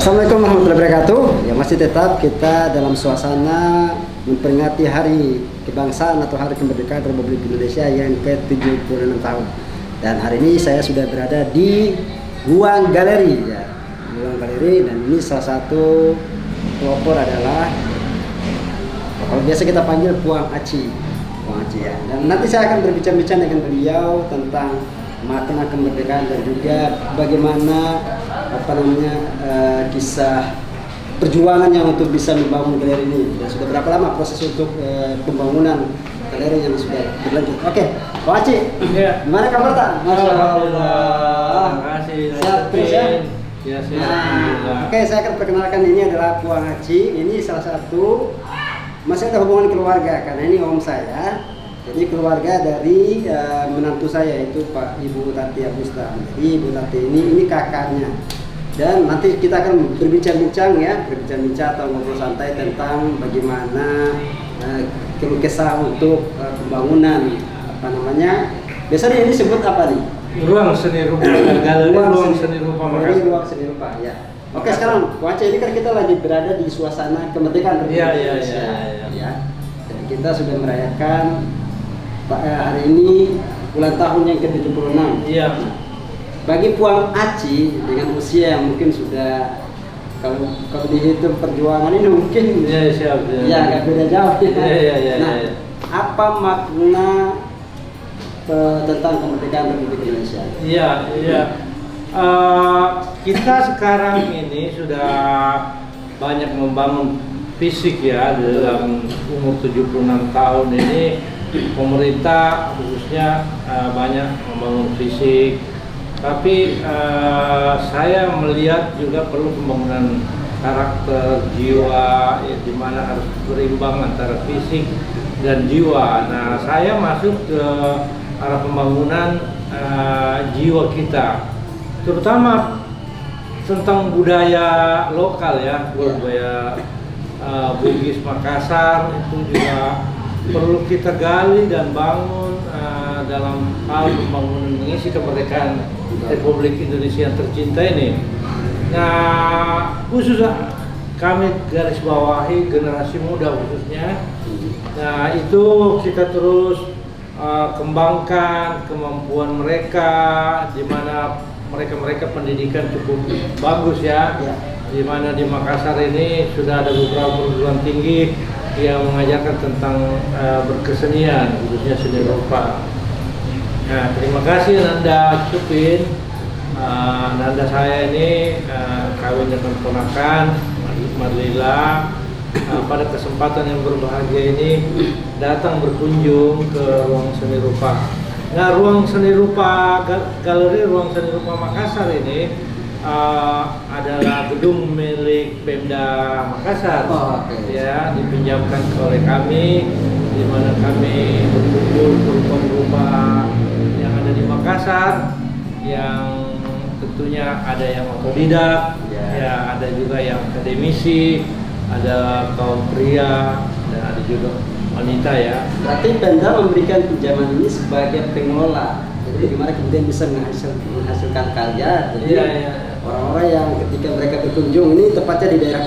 Assalamualaikum warahmatullahi wabarakatuh. Ya, masih tetap kita dalam suasana memperingati Hari Kebangsaan atau Hari Kemerdekaan Republik Indonesia yang ke-76 tahun. Dan hari ini saya sudah berada di Ruang Galeri ya. Ruang Galeri, dan ini salah satu pelopor adalah, kalau biasa kita panggil Puang Aci. Puang Aci ya. Dan nanti saya akan berbincang-bincang dengan beliau tentang makna kemerdekaan dan juga bagaimana kisah perjuangannya untuk bisa membangun galeri ini, dan sudah berapa lama proses untuk pembangunan galeri yang sudah berlanjut. Oke, Pak Aci, ya. Gimana kabar tak? Masya Allah. Terima kasih. Sehat terus ya? Ya, sehat. Oke, saya akan perkenalkan, ini adalah Puang Aci. Ini salah satu, masih ada hubungan keluarga karena ini om saya. Jadi keluarga dari menantu saya, itu Pak Ibu Tati Agusta. Jadi Ibu Tati ini kakaknya. Dan nanti kita akan berbincang-bincang ya, atau ngobrol santai tentang bagaimana keluh kesah untuk pembangunan biasanya ini disebut apa nih? Ruang seni rupa, galeri ruang seni rupa Makassar. Ruang seni rupa ya. Oke, sekarang Wace, ini kan kita lagi berada di suasana kemerdekaan Republik Indonesia. Ya. Dan kita sudah merayakan hari ini ulang tahun yang ke-76. Iya. Bagi Puang Aci dengan usia yang mungkin sudah, kalau dihitung perjuangan ini mungkin siap. Ya, nggak beda jauh ya. Nah, ya. apa makna tentang kemerdekaan Republik Indonesia? Iya. Kita sekarang ini sudah banyak membangun fisik ya, dalam umur 76 tahun ini pemerintah khususnya banyak membangun fisik. Tapi saya melihat juga perlu pembangunan karakter, jiwa, ya, di mana harus berimbang antara fisik dan jiwa. Nah, saya masuk ke arah pembangunan jiwa kita, terutama tentang budaya lokal ya, budaya Bugis Makassar itu juga perlu kita gali dan bangun dalam hal pembangunan mengisi kemerdekaan Republik Indonesia yang tercinta ini. Nah, khusus kami garis bawahi generasi muda khususnya. Nah, itu kita terus kembangkan kemampuan mereka, di mana mereka pendidikan cukup bagus ya. Di mana di Makassar ini sudah ada beberapa perguruan tinggi yang mengajarkan tentang berkesenian, khususnya seni rupa. Nah, terima kasih Nanda Cupin. Nanda saya ini kawin dengan ponakan Marlila. Pada kesempatan yang berbahagia ini datang berkunjung ke ruang seni rupa. Nah, ruang seni rupa galeri ruang seni rupa Makassar ini adalah gedung milik Pemda Makassar. Ya, dipinjamkan oleh kami, di mana kami berkumpul berupa-rupa yang ada di Makassar, yang tentunya ada yang otodidak, ya, ada juga yang akademisi, ada kaum pria, dan ada juga wanita ya. Berarti Pemda memberikan pinjaman ini sebagai pengelola. Jadi gimana kemudian bisa menghasilkan karya. Jadi orang-orang yang ketika mereka berkunjung, ini tepatnya di daerah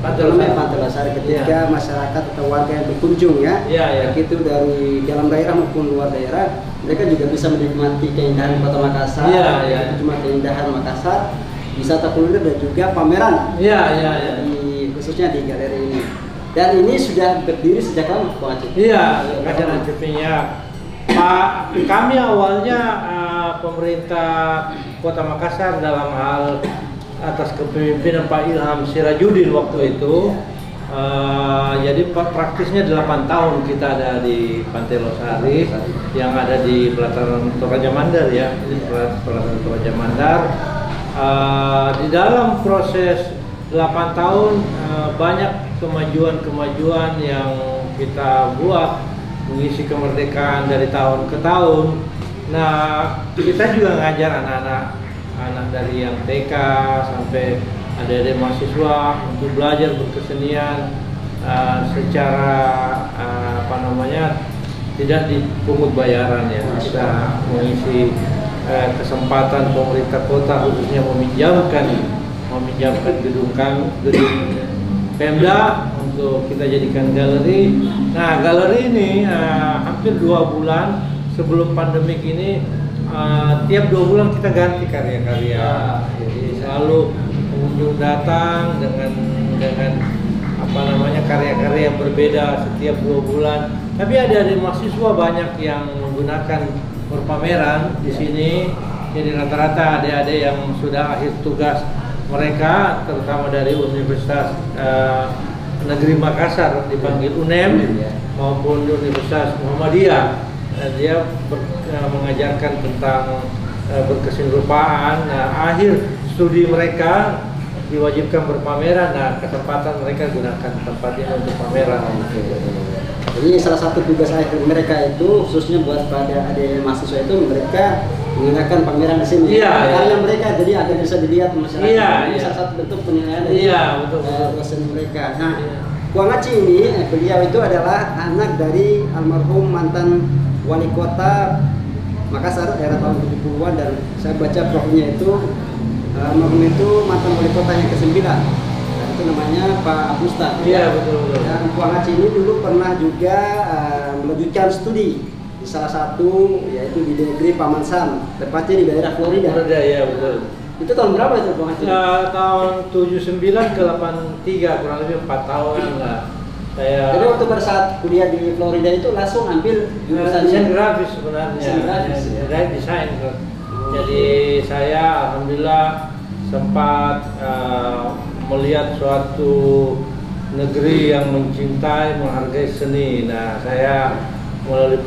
Pantai Losari, ketika masyarakat atau warga yang berkunjung ya, baik itu dari dalam daerah maupun luar daerah, mereka juga bisa menikmati keindahan Kota Makassar. Itu cuma keindahan Makassar, wisata kuliner dan juga pameran. Khususnya di galeri ini. Dan ini sudah berdiri sejak lama, Pak Aceh? Iya, Kajian Acehnya. Pak, kami awalnya pemerintah Kota Makassar dalam hal atas kepemimpinan Pak Ilham Sirajudin waktu itu. Jadi praktisnya 8 tahun kita ada di Pantai Losari yang ada di pelataran Toraja Mandar ya, di pelataran Toraja Mandar. Di dalam proses 8 tahun banyak kemajuan yang kita buat mengisi kemerdekaan dari tahun ke tahun. Nah, kita juga ngajar anak dari yang TK sampai ada mahasiswa untuk belajar berkesenian secara tidak dipungut bayaran ya. Kita mengisi kesempatan pemerintah kota khususnya meminjamkan meminjamkan gedung Pemda untuk kita jadikan galeri. Nah, galeri ini hampir 2 bulan sebelum pandemik ini, tiap 2 bulan kita ganti karya-karya. Jadi selalu pengunjung datang dengan apa namanya, karya-karya yang berbeda setiap 2 bulan. Tapi ada mahasiswa banyak yang menggunakan berpameran di sini. Jadi rata-rata adik-adik yang sudah akhir tugas mereka, terutama dari Universitas Negeri Makassar dipanggil UNEM maupun Universitas Muhammadiyah, dia mengajarkan tentang berkesinrupaan. Nah, akhir studi mereka diwajibkan berpameran. Nah, kesempatan mereka gunakan tempat ini untuk pameran. Jadi salah satu tugas akhir mereka itu khususnya buat pada adik mahasiswa itu mereka menggunakan pameran di sini. Karya mereka jadi agar bisa dilihat masyarakat. Ini salah satu bentuk penilaian dari dosen mereka. Nah, Puang Aci ini beliau itu adalah anak dari almarhum mantan wali kota Makassar era tahun 70-an, dan saya baca profilnya itu almarhum itu mantan wali kota yang ke-9. Itu namanya Pak Abustan. Iya, betul. Dan Puang Aci ini dulu pernah juga melanjutkan studi di salah satu, yaitu di negeri Paman Sam, tepatnya di daerah Florida. Iya, betul. Itu tahun berapa itu Puang Aci? Tahun 79 ke 83, kurang lebih 4 tahun lah. Jadi waktu pada saat kuliah di Florida itu langsung ambil jurusan desain grafis sebenarnya. Desain. Jadi saya alhamdulillah sempat melihat suatu negeri yang mencintai, menghargai seni. Nah, saya melalui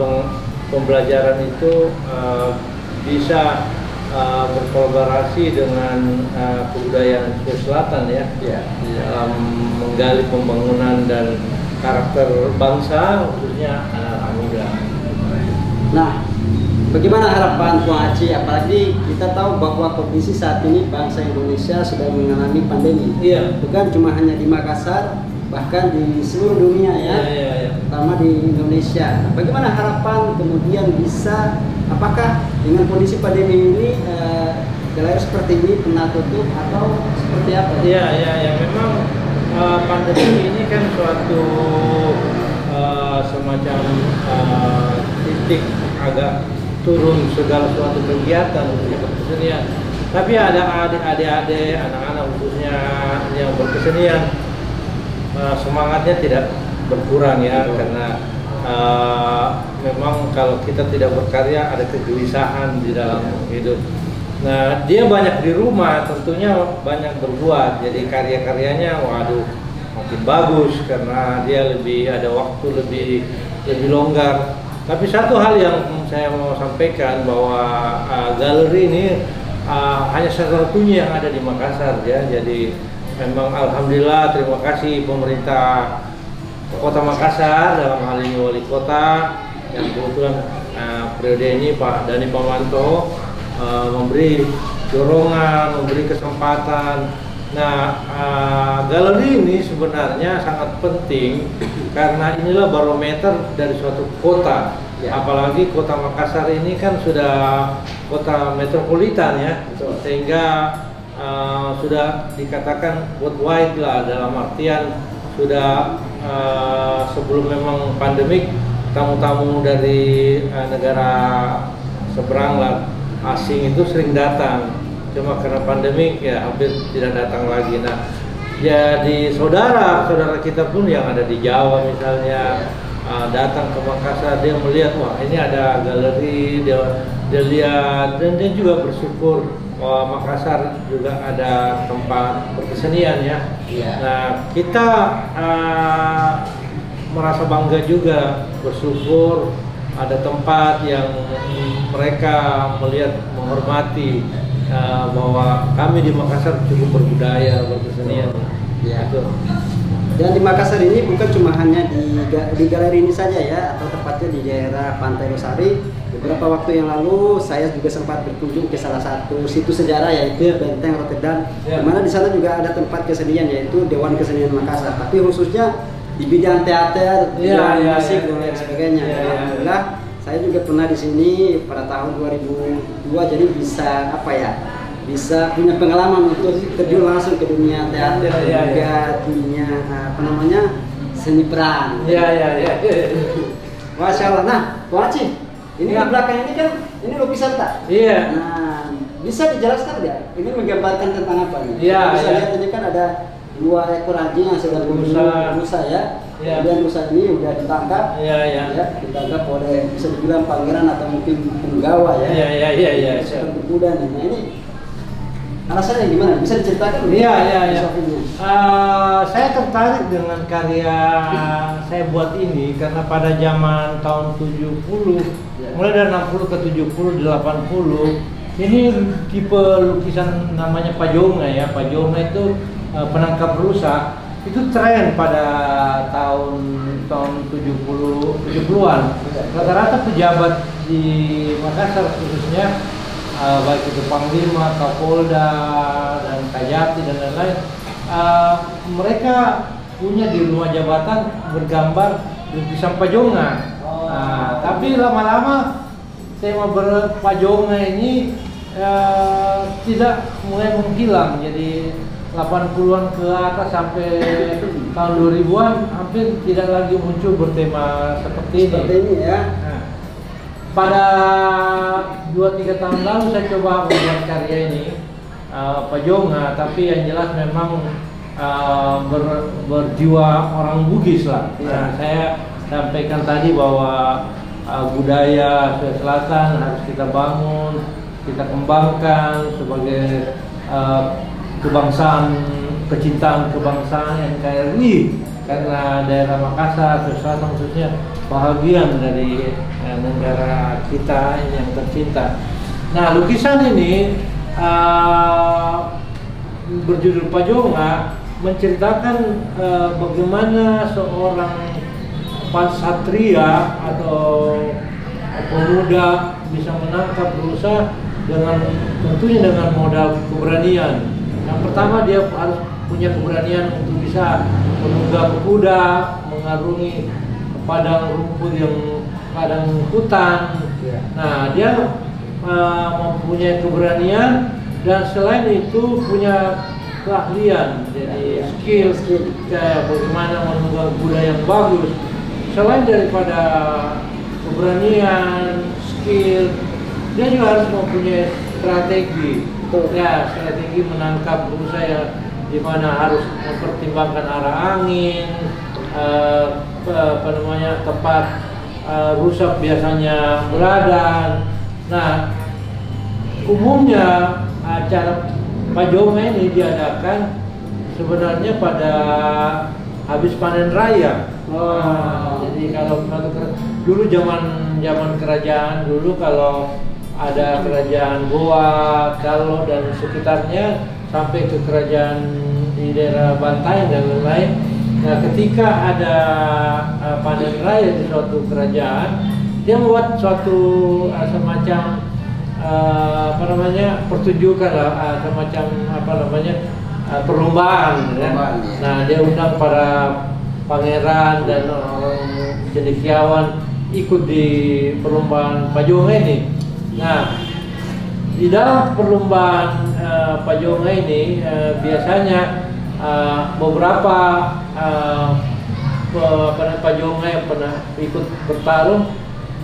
pembelajaran itu bisa berkolaborasi dengan kebudayaan Sulawesi Selatan ya, dalam menggali pembangunan dan karakter bangsa, khususnya anak muda. Nah, bagaimana harapan Puang Aci? Apalagi kita tahu bahwa kondisi saat ini bangsa Indonesia sedang mengalami pandemi. Bukan cuma hanya di Makassar, bahkan di seluruh dunia ya, terutama di Indonesia. Bagaimana harapan kemudian bisa, apakah dengan kondisi pandemi ini galeri seperti ini pernah tutup atau seperti apa? Memang pandemi ini kan suatu semacam titik agak turun segala suatu kegiatan untuk berkesenian. Tapi ada adik-adik, anak-anak khususnya yang berkesenian, semangatnya tidak berkurang ya, karena memang kalau kita tidak berkarya ada kegelisahan di dalam hidup. Nah, dia banyak di rumah, tentunya banyak berbuat, jadi karya-karyanya waduh makin bagus karena dia lebih ada waktu lebih longgar. Tapi satu hal yang saya mau sampaikan bahwa galeri ini hanya satu-satunya yang ada di Makassar ya. Jadi memang alhamdulillah, terima kasih pemerintah Kota Makassar, dalam hal ini wali kota yang kebetulan periode ini Pak Dani Pamanto memberi dorongan, memberi kesempatan. Nah, galeri ini sebenarnya sangat penting karena inilah barometer dari suatu kota. Apalagi kota Makassar ini kan sudah kota metropolitan ya, sehingga sudah dikatakan worldwide lah, dalam artian sudah sebelum memang pandemik tamu-tamu dari negara seberang lah, asing itu sering datang. Cuma karena pandemik ya hampir tidak datang lagi. Nah, jadi saudara kita pun yang ada di Jawa misalnya datang ke Makassar, dia melihat wah ini ada galeri, dia lihat, dan dia juga bersyukur bahwa Makassar juga ada tempat berkesenian ya. Nah, kita merasa bangga juga, bersyukur ada tempat yang mereka melihat, menghormati bahwa kami di Makassar cukup berbudaya, berkesenian. Dan di Makassar ini bukan cuma hanya di galeri ini saja ya, atau tepatnya di daerah Pantai Losari. Beberapa waktu yang lalu saya juga sempat berkunjung ke salah satu situs sejarah, yaitu Benteng Rotterdam, di mana di sana juga ada tempat kesenian, yaitu Dewan Kesenian Makassar. Tapi khususnya di bidang teater, musik dan lain sebagainya. Alhamdulillah saya juga pernah di sini pada tahun 2002, jadi bisa bisa punya pengalaman untuk terjun langsung ke dunia teater dan juga dunia apa namanya seni peran. Masya Allah. Nah, Pak Aceh, ini di belakang ini kan ini lukisan tak? Iya. Nah, bisa dijelaskan nggak? Ini menggambarkan tentang apa nih? Iya. Bisa lihat ini kan ada 2 ekor anjing yang sedang berusaha ya. Kemudian rusa ini udah ditangkap. Ya, ditangkap oleh bisa dibilang pangeran atau mungkin penggawa ya. Iya. Seperti kuda nih. Nah ini alasannya gimana? Bisa diceritakan? Iya. Saya tertarik dengan karya saya buat ini karena pada zaman tahun 70, mulai dari 60 ke 70, 80, ini tipe lukisan namanya Pajonga ya. Pajonga itu penangkap rusa. Itu tren pada tahun 70-an. Rata-rata pejabat di Makassar khususnya baik itu Panglima, Kapolda, dan Kajati dan lain-lain, mereka punya di rumah jabatan bergambar lukisan Pajonga. Tapi lama-lama tema Pajonga ini tidak mulai menghilang. Jadi 80-an ke atas sampai tahun 2000-an hampir tidak lagi muncul bertema seperti ini ya. Pada 2-3 tahun lalu saya coba membuat karya ini Pajonga, tapi yang jelas memang berjiwa orang Bugis lah. Saya sampaikan tadi bahwa budaya Sulawesi Selatan harus kita bangun, kita kembangkan sebagai kebangsaan, kecintaan kebangsaan NKRI, karena daerah Makassar, Sulawesi Selatan khususnya bahagian dari negara kita ini yang tercinta. Nah, lukisan ini berjudul Pajonga menceritakan bagaimana seorang pasatria atau pemuda bisa menangkap rusa tentunya dengan modal keberanian. Yang pertama dia harus punya keberanian untuk bisa menunggang kuda, mengarungi padang rumput yang padang hutan. Nah, dia mempunyai keberanian dan selain itu punya keahlian, jadi skill kayak bagaimana menunggang kuda yang bagus. Selain daripada keberanian, skill, dia juga harus mempunyai strategi. Ya, strategi menangkap rusa yang dimana harus mempertimbangkan arah angin, tempat rusa biasanya berada. Nah, umumnya acara Pajonga ini diadakan sebenarnya pada habis panen raya. Jadi kalau dulu zaman kerajaan dulu, kalau ada kerajaan Goa, Calo dan sekitarnya sampai ke kerajaan di daerah Bantaeng dan lain-lain. Nah, ketika ada panen raya di suatu kerajaan, dia membuat suatu semacam pertunjukan lah, semacam perlombaan. Nah, dia undang para pangeran dan orang cendekiawan ikut di perlombaan Pajonga ini. Nah, di dalam perlombaan Pajonga ini biasanya beberapa Pajonga yang pernah ikut bertarung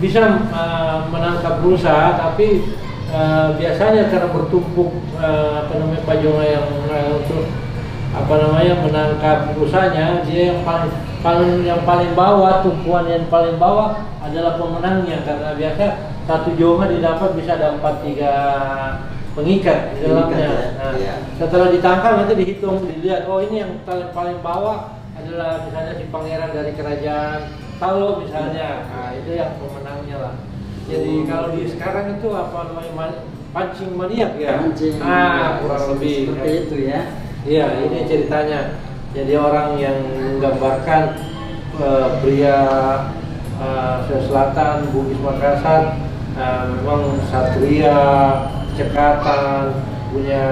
bisa menangkap rusa, tapi biasanya karena bertumpuk Pajonga yang untuk menangkap rusanya, dia yang paling bawah, tumpuan yang paling bawah adalah pemenangnya, karena biasa satu jonga didapat bisa ada 4-3 pengikat di dalamnya. Nah, setelah ditangkap nanti dihitung, dilihat, oh ini yang paling bawah adalah misalnya si pangeran dari kerajaan Calo misalnya. Nah, itu yang pemenangnya lah. Jadi kalau di sekarang itu pancing maniak ya. Kurang lebih seperti itu ya. Iya, ini ceritanya. Jadi orang yang menggambarkan pria Sulawesi Selatan, Bugis Makassar, memang satria, cekatan, punya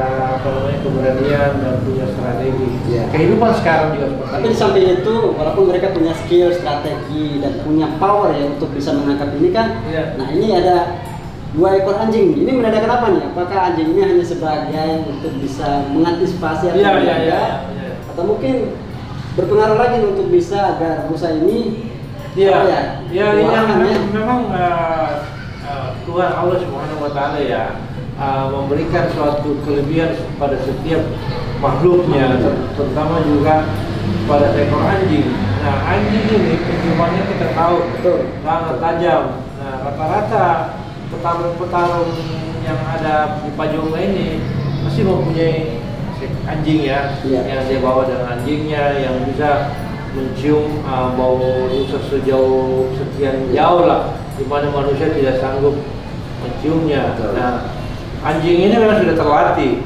keberanian dan punya strategi. Kehidupan sekarang juga seperti itu. Tapi di samping itu, walaupun mereka punya skill, strategi dan punya power ya untuk bisa menangkap ini kan. Nah, ini ada 2 ekor anjing. Ini menandakan apa nih? Apakah anjing ini hanya sebagai untuk bisa mengantisipasi atau menjaga, atau mungkin berpengaruh lagi untuk bisa agar rusa ini memang Tuhan Allah Subhanahu wa Ta'ala ya memberikan suatu kelebihan pada setiap makhluknya, terutama juga pada ekor anjing. Nah, anjing ini penciumannya kita tahu sangat tajam. Nah, rata-rata petarung-petarung yang ada di Pajongga ini masih mempunyai anjing ya, yang dia bawa dengan anjingnya, yang bisa mencium bau rusa sejauh sekian jauh lah, di mana manusia tidak sanggup menciumnya. Nah, anjing ini memang sudah terlatih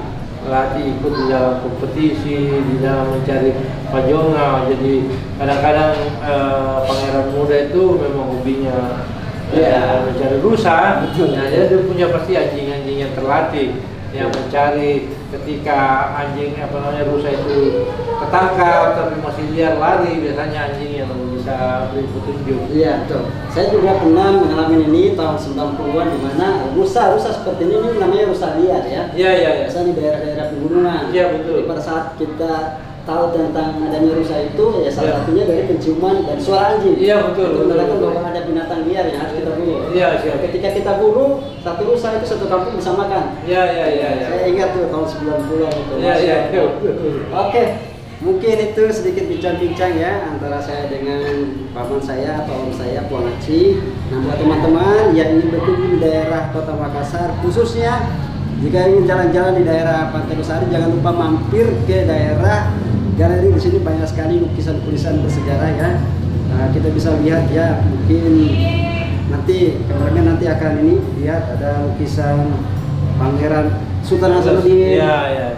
ikut di dalam kompetisi, di dalam mencari Pajongga. Jadi kadang-kadang pangeran muda itu memang hobinya mencari rusa. Nah, dia punya pasti anjing-anjing yang terlatih yang mencari ketika anjing rusa itu ketangkap tapi masih liar lari, biasanya anjing yang bisa beri petunjuk. Iya, betul. Saya juga pernah mengalami ini tahun 90-an di mana rusa seperti ini namanya rusa liar ya. Iya. Biasanya di daerah-daerah pegunungan. Iya, betul. Jadi pada saat kita tahu tentang adanya rusa itu ya salah satunya dari penciuman dan suara anjing. Iya, betul. Itu menandakan bahwa ada binatang liar yang harus kita bunuh. Iya, siap. Ketika kita bunuh satu rusa itu satu kampung bisa makan. Iya. Saya ingat tuh tahun 90-an itu. Iya. Oke. Mungkin itu sedikit bincang-bincang ya antara saya dengan paman saya atau om saya, Puang Aci. Nah, buat teman-teman yang ingin berkunjung di daerah Kota Makassar, khususnya jika ingin jalan-jalan di daerah Pantai Losari, jangan lupa mampir ke daerah galeri. Di sini banyak sekali lukisan-lukisan bersejarah ya. Nah, kita bisa lihat ya, mungkin nanti kameramen nanti akan ini lihat ada lukisan Pangeran Sultan Hasanuddin.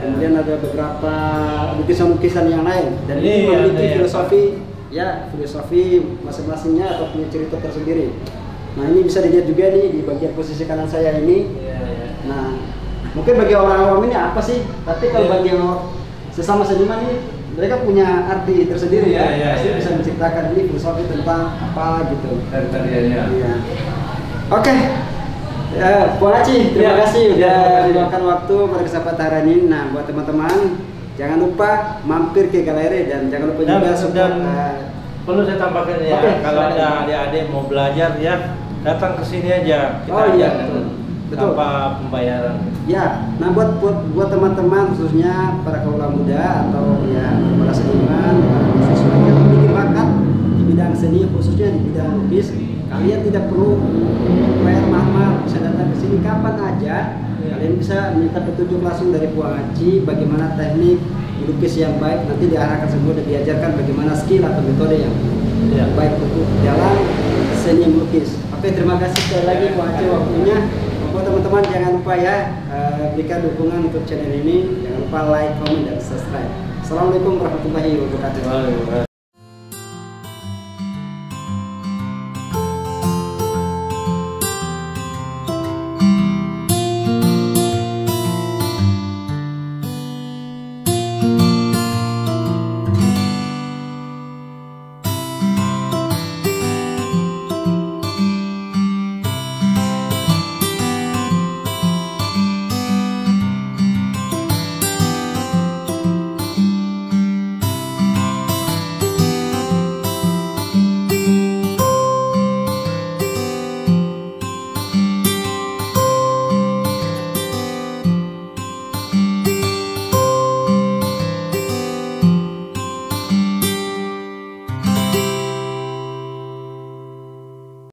Kemudian ada beberapa lukisan-lukisan yang lain dan ini memiliki filosofi masing-masingnya atau punya cerita tersendiri. Nah, ini bisa dilihat juga nih di bagian posisi kanan saya ini. Nah, mungkin bagi orang awam ini apa sih? Tapi kalau bagi yang sesama seniman ini mereka punya arti tersendiri ya. Pasti bisa menceritakan ini filosofi tentang apa gitu. Tariannya. Oke. Puang Aci, terima kasih sudah meluangkan waktu pada kesempatan hari ini. Nah, buat teman-teman jangan lupa mampir ke galeri dan jangan lupa juga support. Perlu saya tambahkan ya, kalau ada adik-adik mau belajar ya, datang ke sini aja. Betul. Tanpa pembayaran. Ya, nah buat teman-teman khususnya para kaula muda atau ya para seniman, siswa yang memiliki bakat di bidang seni, khususnya di bidang lukis, kalian tidak perlu bayar mahal, bisa datang ke sini kapan aja. Kalian bisa minta petunjuk langsung dari Puang Aci bagaimana teknik melukis yang baik. Nanti diarahkan semua dan diajarkan bagaimana skill atau metode yang baik untuk dalam seni melukis. Oke, terima kasih sekali lagi Puang Aci waktunya. Buat teman-teman jangan lupa ya berikan dukungan untuk channel ini. Jangan lupa like, comment, dan subscribe. Assalamualaikum warahmatullahi wabarakatuh.